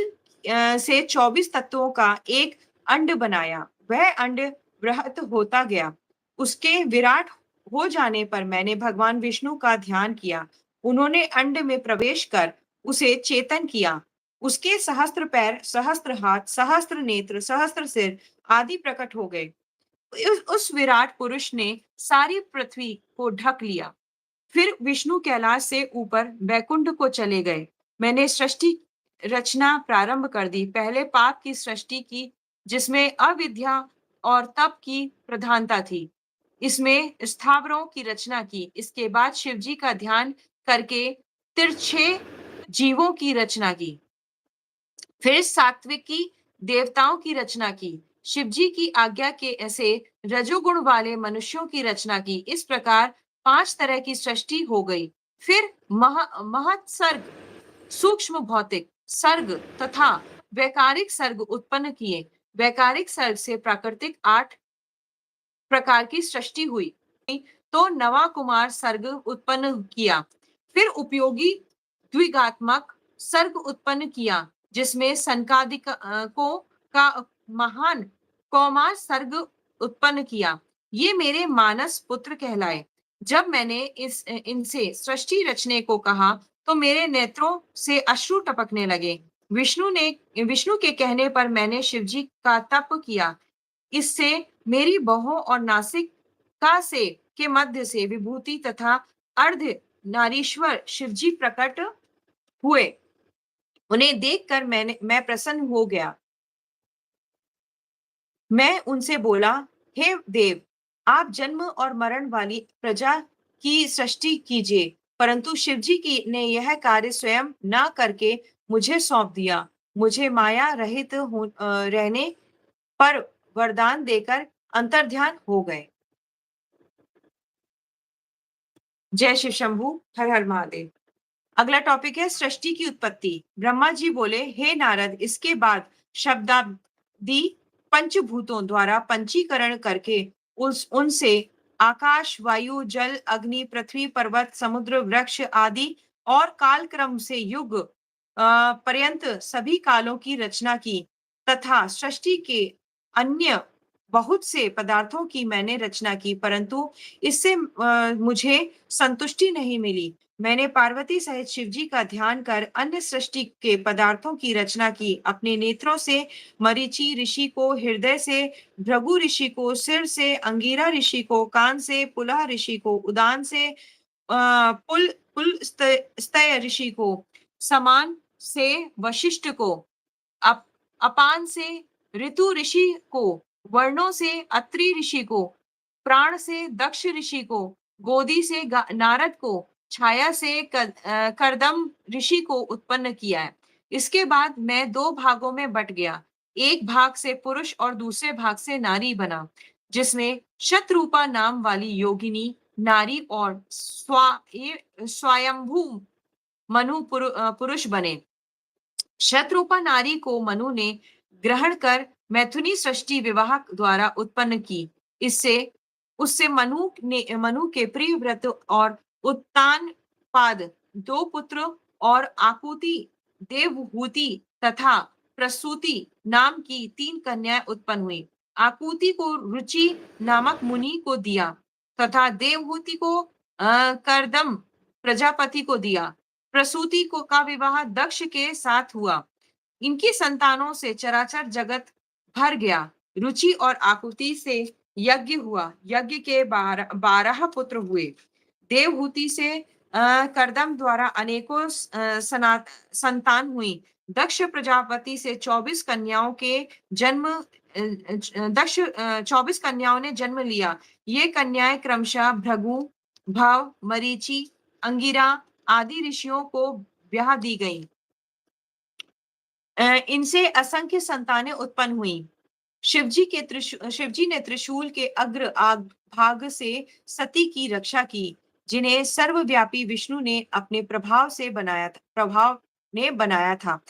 से 24 तत्वों का एक अंड बनाया। वह अंड बृहत होता गया। उसके विराट हो जाने पर मैंने भगवान विष्णु का ध्यान किया। उन्होंने अंड में प्रवेश कर उसे चेतन किया। उसके सहस्त्र पैर, सहस्त्र हाथ, सहस्त्र नेत्र, सहस्त्र सिर आदि प्रकट हो गए। उस विराट पुरुष ने सारी पृथ्वी को ढक लिया। फिर विष्णु कैलाश से ऊपर बैकुंठ को चले गए। मैंने सृष्टि रचना प्रारंभ कर दी। पहले पाप की सृष्टि की, जिसमें अविद्या और तप की प्रधानता थी। इसमें स्थावरों की रचना की। इसके बाद शिव जी का ध्यान करके तिरछे जीवों की रचना की। फिर सात्विकी देवताओं की रचना की। शिव जी की आज्ञा के ऐसे रजोगुण वाले मनुष्यों की रचना की। इस प्रकार 5 तरह की सृष्टि हो गई। फिर महत सर्ग, सूक्ष्म भौतिक सर्ग तथा वैकारिक सर्ग उत्पन्न किए। वैकारिक सर्ग से प्राकृतिक 8 प्रकार की सृष्टि हुई। तो नवा कुमार सर्ग उत्पन्न किया। फिर उपयोगी द्विगात्मक सर्ग उत्पन्न किया, जिसमें सनकादिक को का महान कौमार सर्ग उत्पन्न किया। ये मेरे मानस पुत्र कहलाए। जब मैंने इनसे सृष्टि रचने को कहा तो मेरे नेत्रों से अश्रु टपकने लगे। विष्णु के कहने पर मैंने शिवजी का तप किया। इससे मेरी बाहों और नासिका से के मध्य से विभूति तथा अर्ध नारीश्वर शिवजी प्रकट हुए। उन्हें देखकर मैं प्रसन्न हो गया। मैं उनसे बोला, हे देव, आप जन्म और मरण वाली प्रजा की सृष्टि कीजिए। परंतु शिवजी की ने यह कार्य स्वयं न करके मुझे सौंप दिया। मुझे माया रहित रहने पर वरदान देकर अंतर्ध्यान हो गए। जय शिव शंभू। हर हर महादेव। अगला टॉपिक है सृष्टि की उत्पत्ति। ब्रह्मा जी बोले, हे नारद, इसके बाद शब्दादि पंचभूतों द्वारा पंचीकरण करके उनसे आकाश, वायु, जल, अग्नि, पृथ्वी, पर्वत, समुद्र, वृक्ष आदि और कालक्रम से युग पर्यंत सभी कालों की रचना की तथा सृष्टि के अन्य बहुत से पदार्थों की मैंने रचना की, परंतु इससे मुझे संतुष्टि नहीं मिली। मैंने पार्वती सहित शिवजी का ध्यान कर अन्य सृष्टि के पदार्थों की रचना की। अपने नेत्रों से मरीचि ऋषि को, हृदय से भृगु ऋषि को, सिर से अंगिरा ऋषि को, कान से पुलह ऋषि को, उदान से पुल पुल स्तय ऋषि को, समान से वशिष्ठ को, अपान से ऋतु ऋषि को, वर्णों से अत्रि ऋषि को, प्राण से दक्ष ऋषि को, गोदी से नारद को, छाया से करदम ऋषि को उत्पन्न किया है। इसके बाद मैं 2 भागों में बट गया। एक भाग से पुरुष और दूसरे भाग से नारी बना, जिसमें शतरूपा नाम वाली योगिनी नारी और स्वयंभू मनु पुरुष बने। शतरूपा नारी को मनु ने ग्रहण कर मैथुनी सृष्टि विवाह द्वारा उत्पन्न की। इससे उससे मनु के प्रियव्रत और उत्तानपाद दो पुत्र और आकुति, देवहूति तथा प्रसूति नाम की तीन कन्याएं उत्पन्न हुई। आकुति को रुचि नामक मुनि को दिया तथा देवहूति को करदम प्रजापति को दिया। प्रसूति को का विवाह दक्ष के साथ हुआ। इनकी संतानों से चराचर जगत भर गया। रुचि और आकुति से यज्ञ हुआ। यज्ञ के 12 पुत्र हुए। देवहूति से करदम द्वारा अनेकों संतान हुई। दक्ष प्रजापति से 24 कन्याओं के जन्म दक्ष 24 कन्याओं ने जन्म लिया। ये कन्याएं क्रमशः भृगु, भव, मरीचि, अंगिरा आदि ऋषियों को ब्याह दी गई। इनसे असंख्य संतानें उत्पन्न हुई। शिवजी ने त्रिशूल के अग्र भाग से सती की रक्षा की, जिन्हें सर्वव्यापी विष्णु ने अपने प्रभाव ने बनाया था।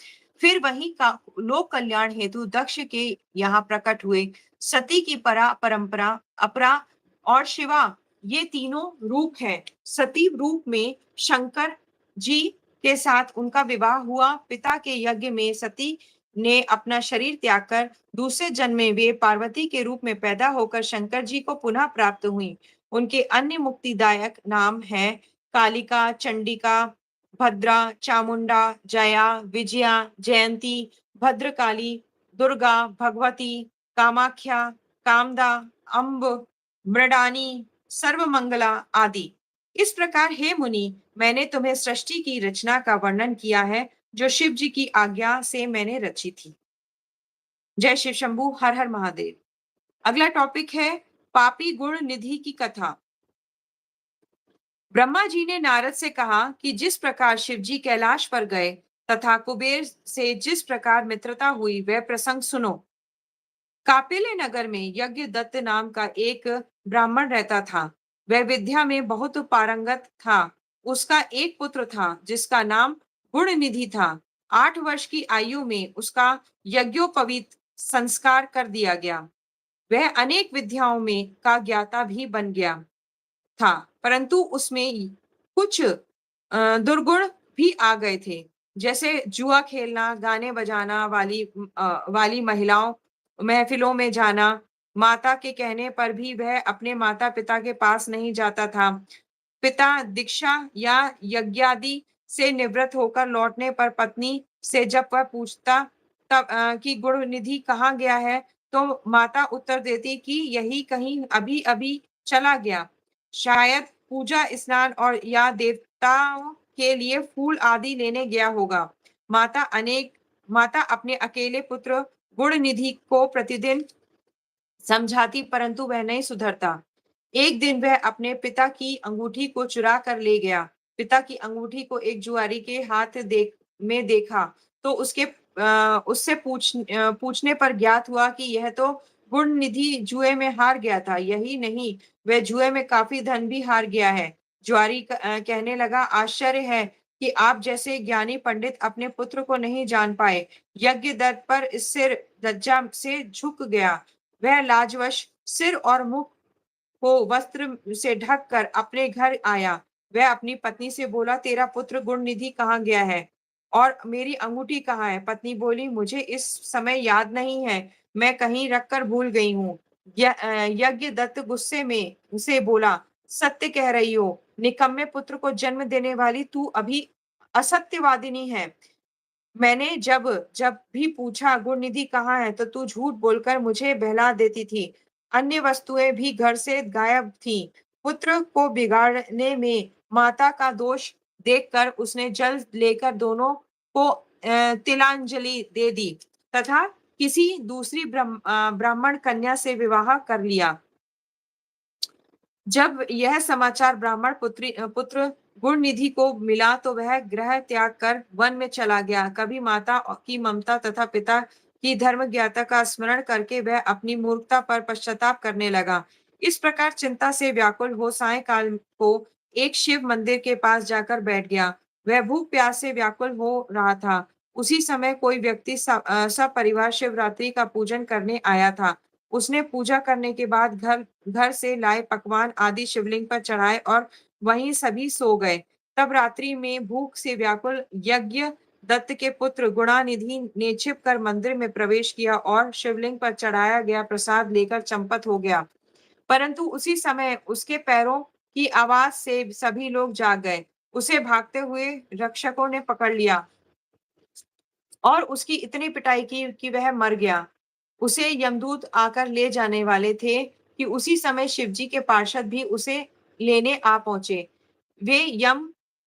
फिर वही का लोक कल्याण हेतु दक्ष के यहाँ प्रकट हुए। सती की परंपरा, अपरा और शिवा ये तीनों रूप हैं। सती रूप में शंकर जी के साथ उनका विवाह हुआ। पिता के यज्ञ में सती ने अपना शरीर त्याग कर दूसरे जन्म में वे पार्वती के रूप में पैदा होकर शंकर जी को पुनः प्राप्त हुई। उनके अन्य मुक्तिदायक नाम हैं कालिका, चंडिका, भद्रा, चामुंडा, जया, विजया, जयंती, भद्रकाली, दुर्गा, भगवती, कामाख्या, कामदा, अम्ब, मृडानी, सर्वमंगला आदि। इस प्रकार हे मुनि, मैंने तुम्हें सृष्टि की रचना का वर्णन किया है, जो शिव जी की आज्ञा से मैंने रची थी। जय शिव शंभू, हर हर महादेव। अगला टॉपिक है पापी गुण निधि की कथा। ब्रह्मा जी ने नारद से कहा कि जिस प्रकार शिव जी कैलाश पर गए तथा कुबेर से जिस प्रकार मित्रता हुई, वह प्रसंग सुनो। कापिले नगर में यज्ञ दत्त नाम का एक ब्राह्मण रहता था। वह विद्या में बहुत पारंगत था। उसका एक पुत्र था जिसका नाम गुणनिधि था। 8 वर्ष की आयु में उसका यज्ञोपवीत संस्कार कर दिया गया। वह अनेक विद्याओं में का ज्ञाता भी बन गया था, परंतु उसमें कुछ दुर्गुण भी आ गए थे, जैसे जुआ खेलना, गाने बजाना वाली महिलाओं महफिलों में जाना। माता के कहने पर भी वह अपने माता पिता के पास नहीं जाता था। पिता दीक्षा या यज्ञादि से निवृत्त होकर लौटने पर पत्नी से जब वह पूछता तब कि गुणनिधि कहाँ गया है, तो माता उत्तर देती कि यही कहीं अभी अभी चला गया, शायद पूजा स्नान और या देवताओं के लिए फूल आदि लेने गया होगा। माता अपने अकेले पुत्र गुणनिधि को प्रतिदिन समझाती, परंतु वह नहीं सुधरता। एक दिन वह अपने पिता की अंगूठी को चुरा कर ले गया। पिता की अंगूठी को एक जुआरी के हाथ में देखा तो उससे पूछने पर ज्ञात हुआ कि यह तो गुणनिधि जुए में हार गया था। यही नहीं, वह जुए में काफी धन भी हार गया है। जुआरी कहने लगा, आश्चर्य है कि आप जैसे ज्ञानी पंडित अपने पुत्र को नहीं जान पाए। यज्ञ दत्त पर इस सिर लज्जा से झुक गया। वह लाजवश सिर और मुख को वस्त्र से ढक कर अपने घर आया। वह अपनी पत्नी से बोला, तेरा पुत्र गुणनिधि कहाँ गया है और मेरी अंगूठी कहाँ है? पत्नी बोली, मुझे इस समय याद नहीं है, मैं कहीं रखकर भूल गई हूँ। यज्ञ दत्त गुस्से में उसे बोला, सत्य कह रही हो, निकम्मे पुत्र को जन्म देने वाली तू अभी असत्यवादिनी है। मैंने जब जब भी पूछा गुणनिधि कहाँ है, तो तू झूठ बोलकर मुझे बहला देती थी। अन्य वस्तुएं भी घर से गायब थीं। पुत्र को बिगाड़ने में माता का दोष देखकर उसने जल लेकर दोनों को तिलांजलि दे दी तथा किसी दूसरी ब्राह्मण कन्या से विवाह कर लिया। जब यह समाचार ब्राह्मण पुत्र गुणनिधि को मिला तो वह गृह त्याग कर वन में चला गया। कभी माता की ममता तथा पिता कि धर्म ज्ञाता का स्मरण करके वह अपनी मूर्खता पर पश्चाताप करने लगा। इस प्रकार चिंता से व्याकुल हो सायंकाल को एक शिव मंदिर के पास जाकर बैठ गया। वह भूख प्यास से व्याकुल हो रहा था। उसी समय कोई व्यक्ति सपरिवार शिवरात्रि का पूजन करने आया था। उसने पूजा करने के बाद घर घर से लाए पकवान आदि शिवलिंग पर चढ़ाए और वहीं सभी सो गए। तब रात्रि में भूख से व्याकुल यज्ञ दत्त के पुत्र गुणानिधि ने छिपकर मंदिर में प्रवेश किया और शिवलिंग पर चढ़ाया गया प्रसाद लेकर चंपत हो गया। परंतु उसी समय उसके पैरों की आवाज से सभी लोग जाग गए। उसे भागते हुए रक्षकों ने पकड़ लिया और उसकी इतनी पिटाई की कि वह मर गया। उसे यमदूत आकर ले जाने वाले थे कि उसी समय शिवजी के पार्षद भी उसे लेने आ पहुंचे। वे यम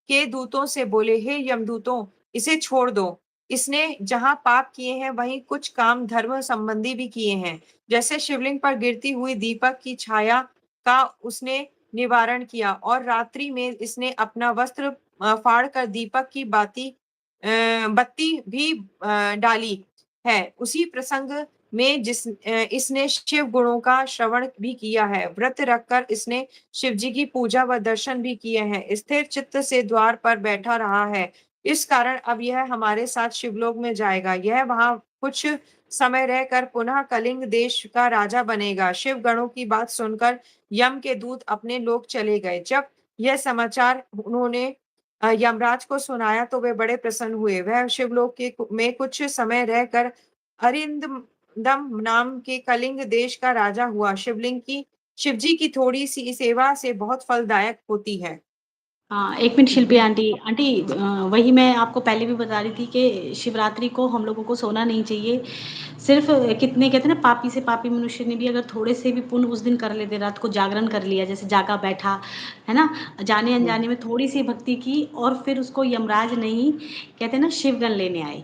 के दूतों से बोले, हे यमदूतों, इसे छोड़ दो। इसने जहां पाप किए हैं वहीं कुछ काम धर्म संबंधी भी किए हैं। जैसे शिवलिंग पर गिरती हुई दीपक की छाया का उसने निवारण किया और रात्रि में इसने अपना वस्त्र फाड़ कर दीपक की बत्ती भी डाली है। उसी प्रसंग में इसने शिव गुणों का श्रवण भी किया है। व्रत रखकर इसने शिव जी की पूजा व दर्शन भी किए हैं। स्थिर चित्त से द्वार पर बैठा रहा है। इस कारण अब यह हमारे साथ शिवलोक में जाएगा। यह वहां कुछ समय रहकर पुनः कलिंग देश का राजा बनेगा। शिव गणों की बात सुनकर यम के दूत अपने लोक चले गए। जब यह समाचार उन्होंने यमराज को सुनाया तो वे बड़े प्रसन्न हुए। वह शिवलोक के में कुछ समय रहकर अरिंदम नाम के कलिंग देश का राजा हुआ। शिवजी की थोड़ी सी सेवा से बहुत फलदायक होती है।
हाँ, 1 मिनट शिल्पी आंटी। आंटी वही मैं आपको पहले भी बता रही थी कि शिवरात्रि को हम लोगों को सोना नहीं चाहिए। सिर्फ़ कितने कहते हैं ना, पापी से पापी मनुष्य ने भी अगर थोड़े से भी पुण्य उस दिन कर लेते, रात को जागरण कर लिया, जैसे जागा बैठा, है ना? जाने-अनजाने में थोड़ी-सी भक्ति की और फिर उसको यमराज नहीं, कहते हैं ना, शिवगण लेने आए।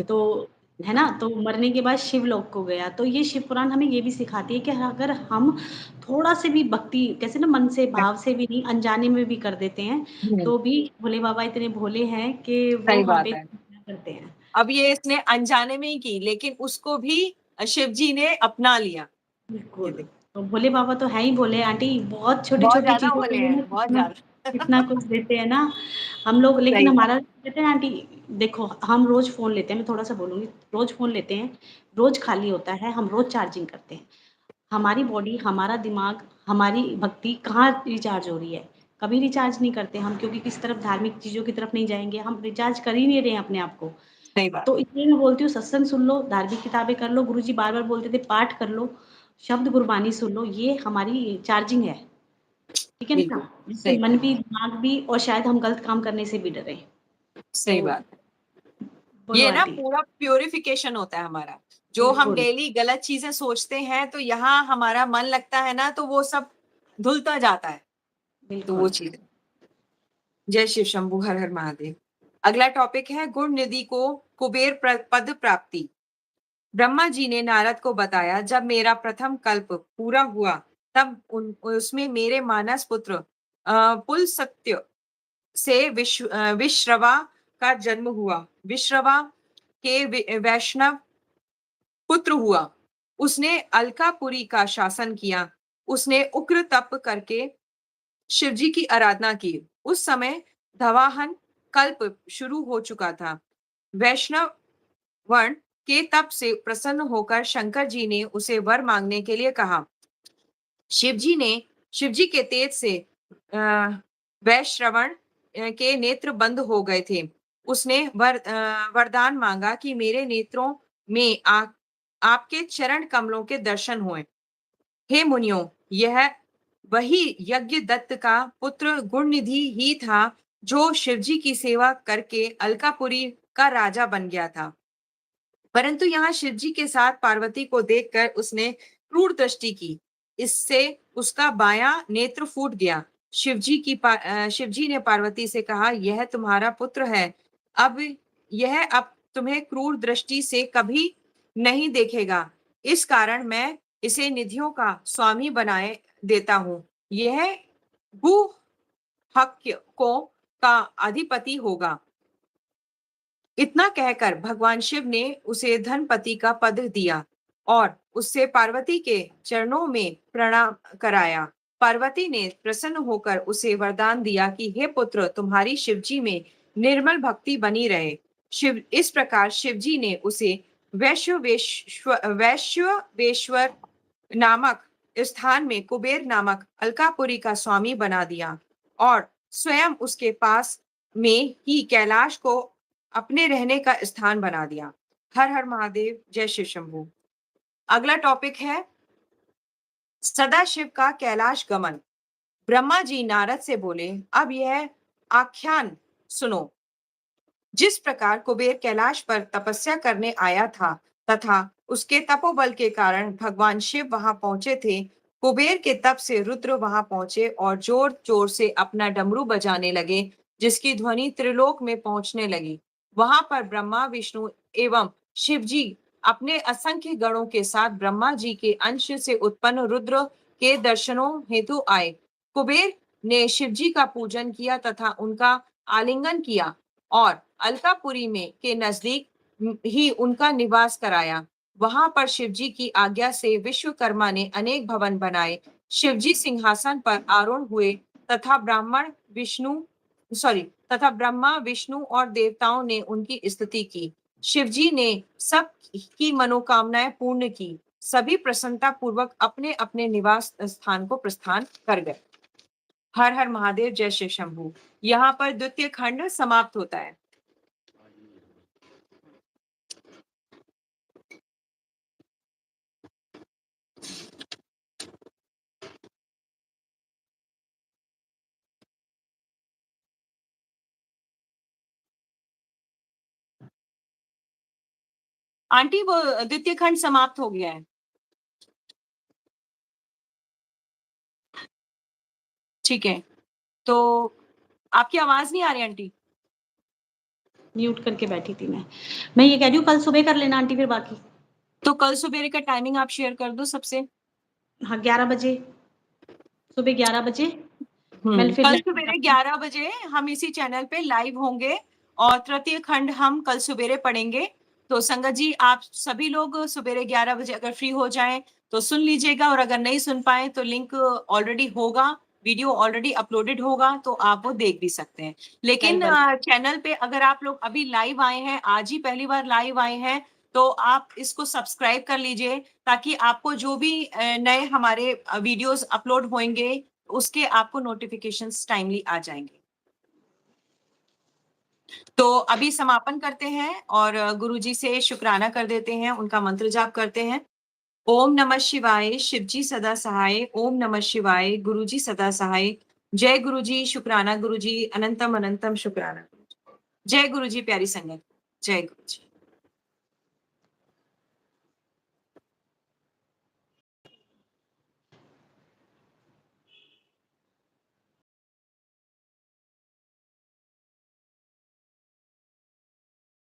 तो है ना? तो मरने के बाद शिवलोक को गया। तो ये शिव पुराण हमें ये भी सिखाती है कि अगर हम थोड़ा से भी भक्ति, कैसे ना, मन से, भाव से भी नहीं, अनजाने में भी कर देते हैं, तो भी भोले बाबा इतने भोले हैं कि वो
सही
हम
बात
पे
है।
करते हैं।
अब ये इसने अनजाने में ही की, लेकिन उसको भी शिव जी ने अपना लिया। ये
बिल्कुल।
देखिए,
तो भोले बाबा तो हैं ही भोले आंटी, बहुत
बहुत
छोटी-छोटी
ज्यादा
चीज़ों के
बोले
लिए ना
हैं, बहुत
कितना
ज्यादा।
कितना कुछ देते हैं ना हम लोग। लेकिन
सही बात।
हमारा कहते हैं आंटी, देखो हम रोज़ फ़ोन लेते हैं, मैं थोड़ा-सा बोलूँगी, रोज़ फ़ोन लेते हैं, रोज़ खाली होता है, हम रोज़ चार्जिंग करते हैं। हमारी बॉडी, हमारा दिमाग, हमारी भक्ति कहाँ रिचार्ज हो रही है? कभी रिचार्ज नहीं करते हम, क्योंकि किसी तरफ धार्मिक चीज़ों की तरफ नहीं जाएँगे, हम रिचार्ज कर ही नहीं रहे हैं अपने आप को।
सही बात।
तो इसलिए मैं बोलती हूँ, सत्संग सुन लो, धार्मिक किताबें कर लो, गुरुजी बार-बार बोलते थे पाठ कर लो, शब्द गुरबानी सुन लो, ये हमारी चार्जिंग है, ठीक है ना?
बिल्कुल।
जिससे
सही
मन
बात।
भी, दिमाग भी, और शायद हम गलत काम करने से भी डरें।
सही
तो
बात है।
बोलो
ये ना
आंटी।
पूरा प्यूरिफिकेशन होता है हमारा। जो हम
बिल्कुल,
डेली गलत चीजें सोचते हैं तो यहाँ हमारा मन लगता है ना, तो वो सब धुलता जाता है। तो वो
बिल्कुल।
चीज है। जय शिव शंभू, हर हर महादेव। अगला टॉपिक है गुण निधि को कुबेर पद प्राप्ति। ब्रह्मा जी ने नारद को बताया, जब मेरा प्रथम कल्प पूरा हुआ तब उसमें मेरे मानस पुत्र पुलस्त्य से विश्रवा का जन्म हुआ। विश्रवा के वैष्णव पुत्र हुआ। उसने अलकापुरी का शासन किया। उसने उग्र तप करके शिवजी की आराधना की। उस समय धवाहन कल्प शुरू हो चुका था। वैष्णव वर्ण के तप से प्रसन्न होकर शंकर जी ने उसे वर मांगने के लिए कहा। शिवजी के तेज से अ, वैश्रवण के नेत्र बंद हो गए थे। उसने वरदान मांगा कि मेरे नेत्रों में आपके चरण कमलों के दर्शन हुए। हे मुनियों, यह वही यज्ञ दत्त का पुत्र गुणनिधि ही था जो शिवजी की सेवा करके अलकापुरी का राजा बन गया था। परंतु यहाँ शिवजी के साथ पार्वती को देखकर उसने क्रूर दृष्टि की। इससे उसका बायां नेत्र फूट गया। शिवजी ने पार्वती से कहा, यह तुम्हारा पुत्र है। अब यह अब तुम्हें क्रूर दृष्टि से कभी नहीं देखेगा। इस कारण मैं इसे निधियों का स्वामी बनाए देता हूँ। यह भू हक को का अधिपति होगा। इतना कहकर भगवान शिव ने उसे धनपति का पद दिया और उससे पार्वती के चरणों में प्रणाम कराया। पार्वती ने प्रसन्न होकर उसे वरदान दिया कि हे पुत्र, तुम्हारी शिवजी में निर्मल भक्ति बनी रहे। इस प्रकार शिवजी ने उसे वैश्वेश्वर नामक स्थान में कुबेर नामक अलकापुरी का स्वामी बना दिया और स्वयं उसके पास में ही कैलाश को अपने रहने का स्थान बना दिया। हर हर महादेव, जय शिव शंभू। अगला टॉपिक है सदाशिव का कैलाश गमन। ब्रह्मा जी नारद से बोले, अब यह आख्यान सुनो। जिस प्रकार कुबेर कैलाश पर तपस्या करने आया था तथा उसके तपोबल के कारण भगवान शिव वहां पहुंचे थे, कुबेर के तप से रुद्र वहां पहुंचे और जोर जोर से अपना डमरू बजाने लगे, जिसकी ध्वनि त्रिलोक में पहुंचने लगी। वहां पर ब्रह्मा, विष्णु एवं शिव जी अपने असंख्य गणों के साथ ब्रह्मा जी के अंश से उत्पन्न रुद्र के दर्शनों हेतु आए। कुबेर ने शिव जी का पूजन किया तथा उनका आलिंगन किया और अलकापुरी में के नजदीक ही उनका निवास कराया। वहां पर शिवजी की आज्ञा से विश्वकर्मा ने अनेक भवन बनाए। शिवजी सिंहासन पर आरूढ़ हुए तथा तथा ब्रह्मा, विष्णु और देवताओं ने उनकी स्तुति की। शिवजी ने सब की मनोकामनाएं पूर्ण की। सभी प्रसन्नता पूर्वक अपने अपने निवास स्थान को प्रस्थान कर गए। हर हर महादेव, जय शिव शंभू। यहाँ पर द्वितीय खंड समाप्त होता है। आंटी, वो द्वितीय खंड समाप्त हो गया है। ठीक है, तो आपकी आवाज नहीं आ रही आंटी।
म्यूट करके बैठी थी मैं ये कह रही हूँ कल सुबह कर लेना आंटी फिर बाकी।
तो कल सुबह का टाइमिंग आप शेयर कर दो सबसे।
हाँ 11 बजे, सुबह 11 बजे मैं फिर
कल सुबह 11 बजे हम इसी चैनल पे लाइव होंगे और तृतीय खंड हम कल सुबह पढ़ेंगे। तो संगत जी, आप सभी लोग सुबह 11 बजे अगर फ्री हो जाएं तो सुन लीजिएगा, और अगर नहीं सुन पाए तो लिंक ऑलरेडी होगा, वीडियो ऑलरेडी अपलोडेड होगा, तो आप वो देख भी सकते हैं। लेकिन चैनल पे अगर आप लोग अभी लाइव आए हैं, आज ही पहली बार लाइव आए हैं, तो आप इसको सब्सक्राइब कर लीजिए, ताकि आपको जो भी नए हमारे वीडियोस अपलोड होंगे उसके आपको नोटिफिकेशंस टाइमली आ जाएंगे। तो अभी समापन करते हैं और गुरुजी से शुक्राना कर देते हैं, उनका मंत्र जाप करते हैं। ओम नमः शिवाय, शिवजी सदा सहाय। ओम नमः शिवाय, गुरुजी सदा सहाय। जय गुरुजी, शुक्राना गुरुजी, अनंतम अनंतम शुक्राना। जय गुरुजी, प्यारी संगत, जय गुरुजी।